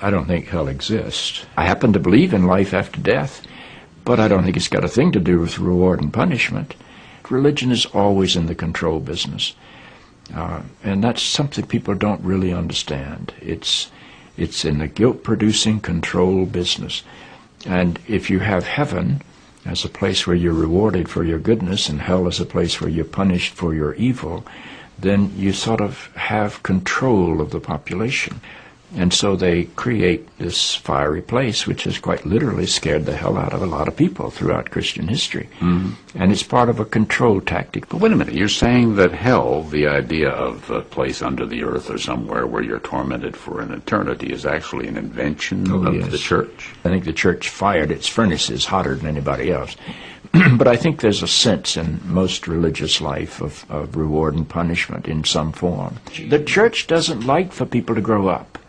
I don't think hell exists. I happen to believe in life after death, but I don't think it's got a thing to do with reward and punishment. Religion is always in the control business. And that's something people don't really understand. It's in the guilt-producing control business. And if you have heaven as a place where you're rewarded for your goodness and hell as a place where you're punished for your evil, then you sort of have control of the population. And so they create this fiery place, which has quite literally scared the hell out of a lot of people throughout Christian history. Mm-hmm. And it's part of a control tactic. But wait a minute, you're saying that hell, the idea of a place under the earth or somewhere where you're tormented for an eternity, is actually an invention of the church? I think the church fired its furnaces hotter than anybody else. But I think there's a sense in most religious life of reward and punishment in some form. The church doesn't like for people to grow up,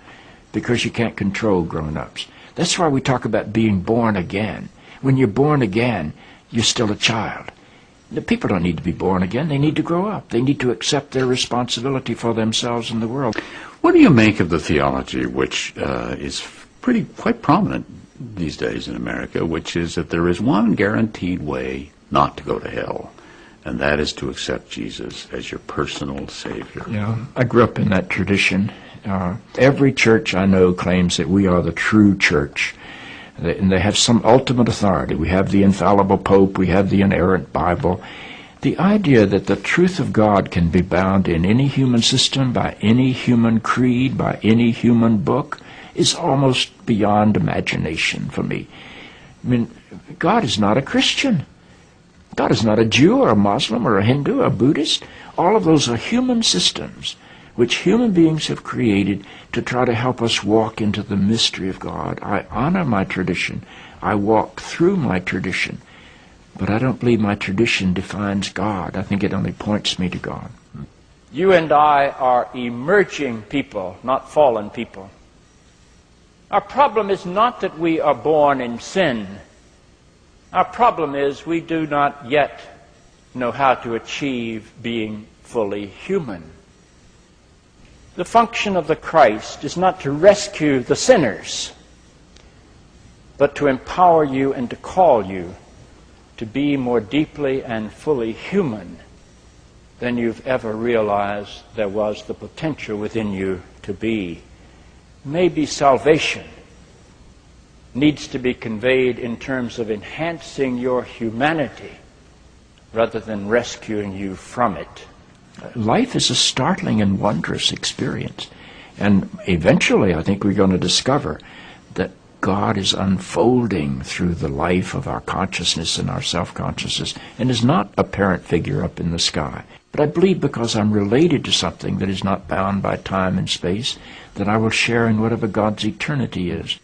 because you can't control grown-ups. That's why we talk about being born again. When you're born again, you're still a child. The people don't need to be born again. They need to grow up. They need to accept their responsibility for themselves and the world. What do you make of the theology, which is quite prominent these days in America, which is that there is one guaranteed way not to go to hell, and that is to accept Jesus as your personal Savior? Yeah, I grew up in that tradition. Every church I know claims that we are the true church, and they have some ultimate authority. We have the infallible Pope, we have the inerrant Bible. The idea that the truth of God can be bound in any human system, by any human creed, by any human book, is almost beyond imagination for me. I mean, God is not a Christian. God is not a Jew or a Muslim or a Hindu or a Buddhist. All of those are human systems which human beings have created to try to help us walk into the mystery of God. I honor my tradition. I walk through my tradition. But I don't believe my tradition defines God. I think it only points me to God. You and I are emerging people, not fallen people. Our problem is not that we are born in sin. Our problem is we do not yet know how to achieve being fully human. The function of the Christ is not to rescue the sinners, but to empower you and to call you to be more deeply and fully human than you've ever realized there was the potential within you to be. Maybe salvation needs to be conveyed in terms of enhancing your humanity rather than rescuing you from it. Life is a startling and wondrous experience. And eventually, I think we're going to discover that God is unfolding through the life of our consciousness and our self-consciousness, and is not a parent figure up in the sky. But I believe because I'm related to something that is not bound by time and space, that I will share in whatever God's eternity is.